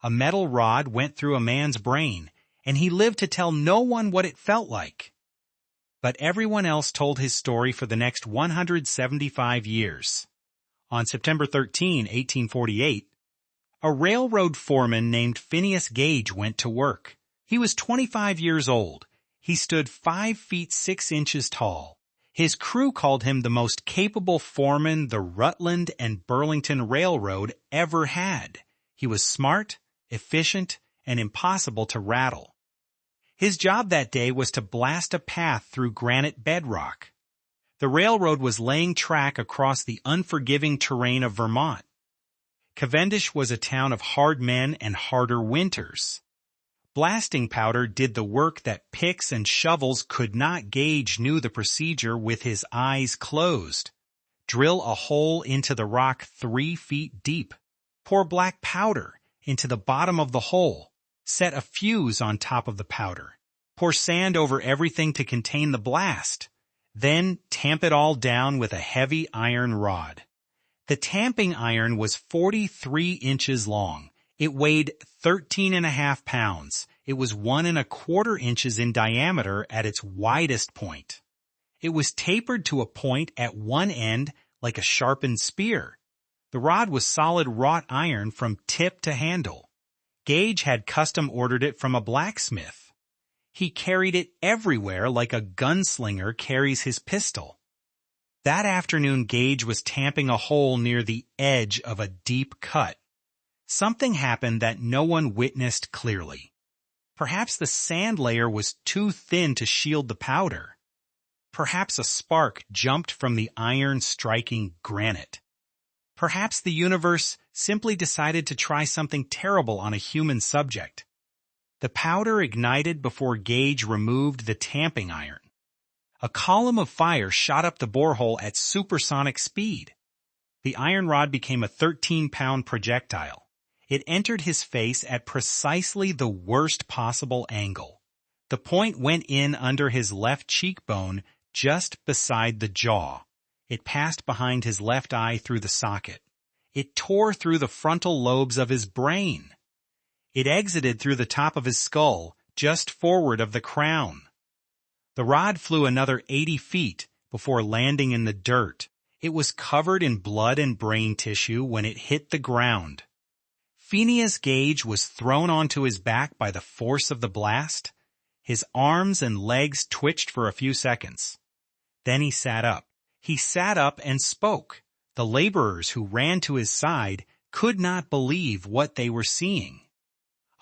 A metal rod went through a man's brain, and he lived to tell no one what it felt like. But everyone else told his story for the next 175 years. On September 13, 1848, a railroad foreman named Phineas Gage went to work. He was 25 years old. He stood 5 feet 6 inches tall. His crew called him the most capable foreman the Rutland and Burlington Railroad ever had. He was smart, efficient, and impossible to rattle. His job that day was to blast a path through granite bedrock. The railroad was laying track across the unforgiving terrain of Vermont. Cavendish was a town of hard men and harder winters. Blasting powder did the work that picks and shovels could not. Gage knew the procedure with his eyes closed. Drill a hole into the rock 3 feet deep. Pour black powder into the bottom of the hole. Set a fuse on top of the powder. Pour sand over everything to contain the blast. Then tamp it all down with a heavy iron rod. The tamping iron was 43 inches long. It weighed 13.5 pounds. It was 1¼ inches in diameter at its widest point. It was tapered to a point at one end like a sharpened spear. The rod was solid wrought iron from tip to handle. Gage had custom ordered it from a blacksmith. He carried it everywhere like a gunslinger carries his pistol. That afternoon, Gage was tamping a hole near the edge of a deep cut. Something happened that no one witnessed clearly. Perhaps the sand layer was too thin to shield the powder. Perhaps a spark jumped from the iron striking granite. Perhaps the universe simply decided to try something terrible on a human subject. The powder ignited before Gage removed the tamping iron. A column of fire shot up the borehole at supersonic speed. The iron rod became a 13-pound projectile. It entered his face at precisely the worst possible angle. The point went in under his left cheekbone, just beside the jaw. It passed behind his left eye through the socket. It tore through the frontal lobes of his brain. It exited through the top of his skull, just forward of the crown. The rod flew another 80 feet before landing in the dirt. It was covered in blood and brain tissue when it hit the ground. Phineas Gage was thrown onto his back by the force of the blast. His arms and legs twitched for a few seconds. Then he sat up. He sat up and spoke. The laborers who ran to his side could not believe what they were seeing.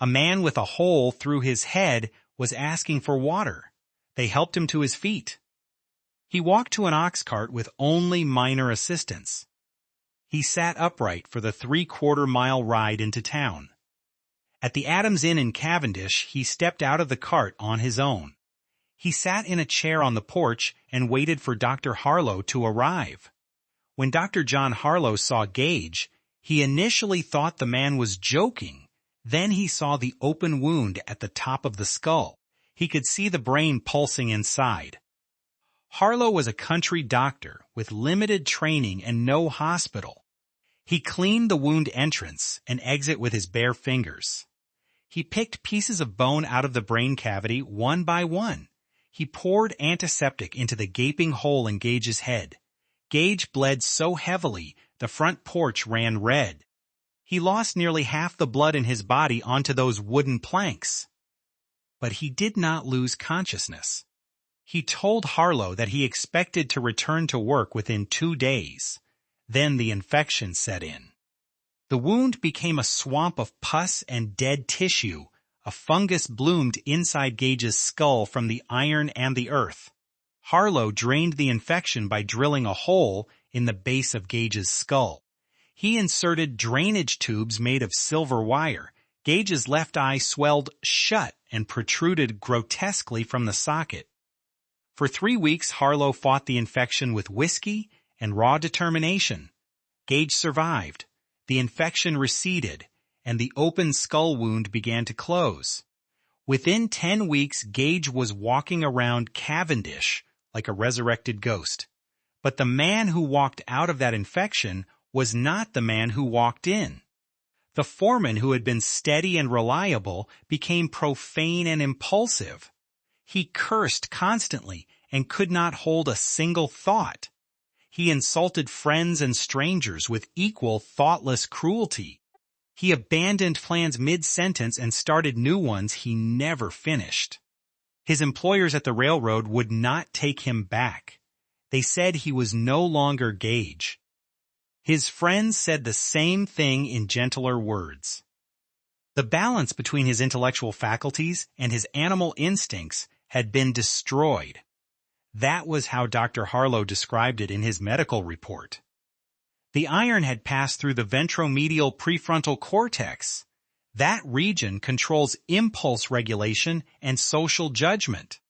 A man with a hole through his head was asking for water. They helped him to his feet. He walked to an ox cart with only minor assistance. He sat upright for the 3/4-mile ride into town. At the Adams Inn in Cavendish, he stepped out of the cart on his own. He sat in a chair on the porch and waited for Dr. Harlow to arrive. When Dr. John Harlow saw Gage, he initially thought the man was joking. Then he saw the open wound at the top of the skull. He could see the brain pulsing inside. Harlow was a country doctor with limited training and no hospital. He cleaned the wound entrance and exit with his bare fingers. He picked pieces of bone out of the brain cavity one by one. He poured antiseptic into the gaping hole in Gage's head. Gage bled so heavily the front porch ran red. He lost nearly half the blood in his body onto those wooden planks. But he did not lose consciousness. He told Harlow that he expected to return to work within 2 days. Then the infection set in. The wound became a swamp of pus and dead tissue. A fungus bloomed inside Gage's skull from the iron and the earth. Harlow drained the infection by drilling a hole in the base of Gage's skull. He inserted drainage tubes made of silver wire. Gage's left eye swelled shut and protruded grotesquely from the socket. For 3 weeks, Harlow fought the infection with whiskey and raw determination. Gage survived. The infection receded, and the open skull wound began to close. Within 10 weeks, Gage was walking around Cavendish like a resurrected ghost. But the man who walked out of that infection was not the man who walked in. The foreman who had been steady and reliable became profane and impulsive. He cursed constantly and could not hold a single thought. He insulted friends and strangers with equal thoughtless cruelty. He abandoned plans mid-sentence and started new ones he never finished. His employers at the railroad would not take him back. They said he was no longer Gage. His friends said the same thing in gentler words. The balance between his intellectual faculties and his animal instincts had been destroyed. That was how Dr. Harlow described it in his medical report. The iron had passed through the ventromedial prefrontal cortex. That region controls impulse regulation and social judgment.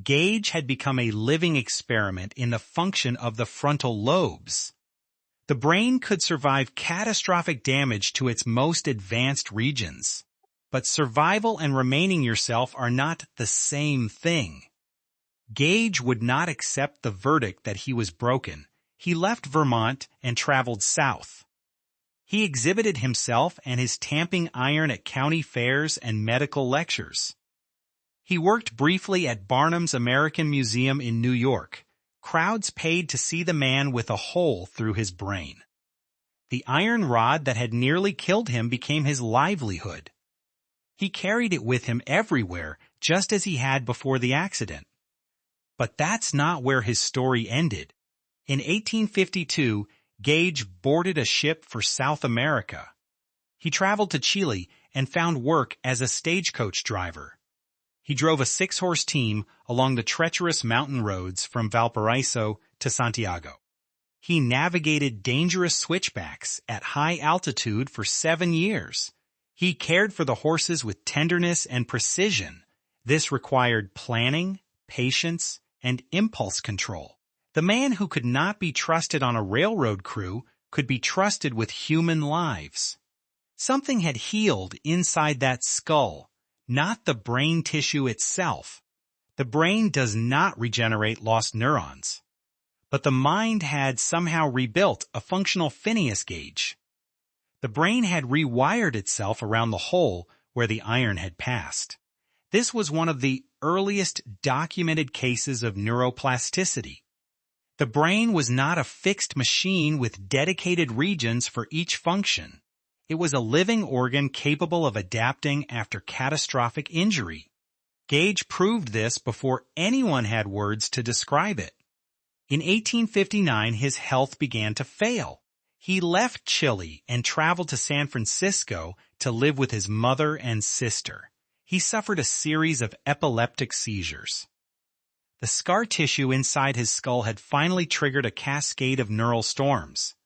Gage had become a living experiment in the function of the frontal lobes. The brain could survive catastrophic damage to its most advanced regions. But survival and remaining yourself are not the same thing. Gage would not accept the verdict that he was broken. He left Vermont and traveled south. He exhibited himself and his tamping iron at county fairs and medical lectures. He worked briefly at Barnum's American Museum in New York. Crowds paid to see the man with a hole through his brain. The iron rod that had nearly killed him became his livelihood. He carried it with him everywhere, just as he had before the accident. But that's not where his story ended. In 1852, Gage boarded a ship for South America. He traveled to Chile and found work as a stagecoach driver. He drove a 6-horse team along the treacherous mountain roads from Valparaiso to Santiago. He navigated dangerous switchbacks at high altitude for 7 years. He cared for the horses with tenderness and precision. This required planning, patience, and impulse control. The man who could not be trusted on a railroad crew could be trusted with human lives. Something had healed inside that skull, not the brain tissue itself. The brain does not regenerate lost neurons. But the mind had somehow rebuilt a functional Phineas Gage. The brain had rewired itself around the hole where the iron had passed. This was one of the earliest documented cases of neuroplasticity. The brain was not a fixed machine with dedicated regions for each function. It was a living organ capable of adapting after catastrophic injury. Gage proved this before anyone had words to describe it. In 1859, his health began to fail. He left Chile and traveled to San Francisco to live with his mother and sister. He suffered a series of epileptic seizures. The scar tissue inside his skull had finally triggered a cascade of neural storms.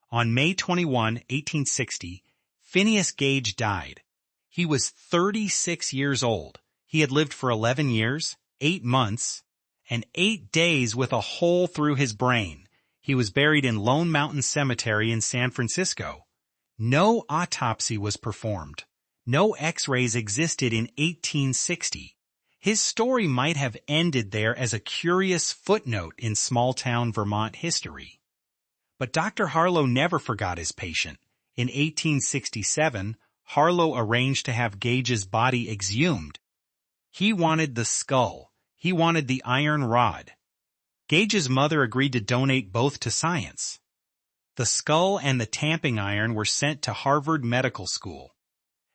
On May 21, 1860, Phineas Gage died. He was 36 years old. He had lived for 11 years, 8 months, and 8 days with a hole through his brain. He was buried in Lone Mountain Cemetery in San Francisco. No autopsy was performed. No X-rays existed in 1860. His story might have ended there as a curious footnote in small-town Vermont history. But Dr. Harlow never forgot his patient. In 1867, Harlow arranged to have Gage's body exhumed. He wanted the skull. He wanted the iron rod. Gage's mother agreed to donate both to science. The skull and the tamping iron were sent to Harvard Medical School.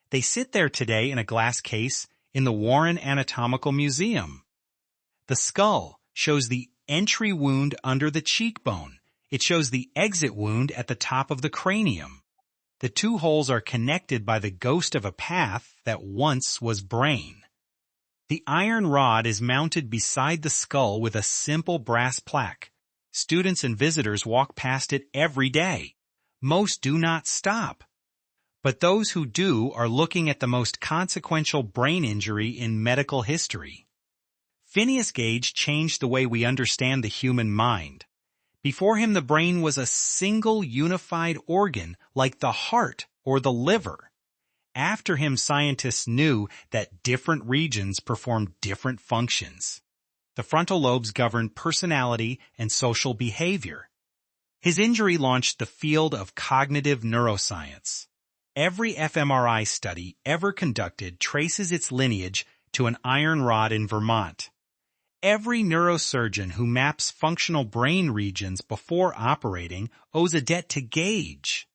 They sit there today in a glass case in the Warren Anatomical Museum. The skull shows the entry wound under the cheekbone. It shows the exit wound at the top of the cranium. The two holes are connected by the ghost of a path that once was brain. The iron rod is mounted beside the skull with a simple brass plaque. Students and visitors walk past it every day. Most do not stop. But those who do are looking at the most consequential brain injury in medical history. Phineas Gage changed the way we understand the human mind. Before him, the brain was a single unified organ like the heart or the liver. After him, scientists knew that different regions performed different functions. The frontal lobes govern personality and social behavior. His injury launched the field of cognitive neuroscience. Every fMRI study ever conducted traces its lineage to an iron rod in Vermont. Every neurosurgeon who maps functional brain regions before operating owes a debt to Gage.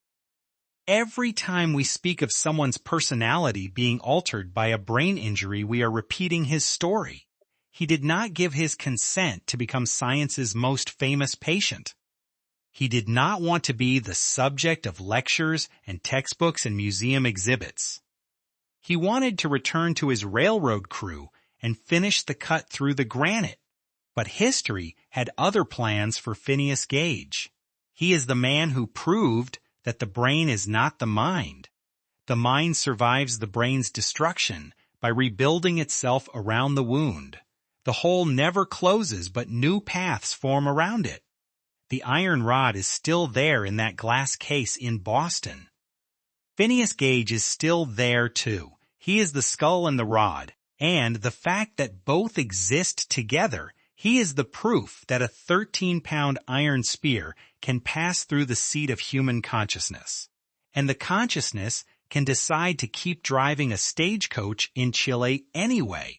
Every time we speak of someone's personality being altered by a brain injury, we are repeating his story. He did not give his consent to become science's most famous patient. He did not want to be the subject of lectures and textbooks and museum exhibits. He wanted to return to his railroad crew and finish the cut through the granite. But history had other plans for Phineas Gage. He is the man who proved that the brain is not the mind. The mind survives the brain's destruction by rebuilding itself around the wound. The hole never closes, but new paths form around it. The iron rod is still there in that glass case in Boston. Phineas Gage is still there too. He is the skull and the rod, and the fact that both exist together, he is the proof that a 13-pound iron spear can pass through the seat of human consciousness. And the consciousness can decide to keep driving a stagecoach in Chile anyway.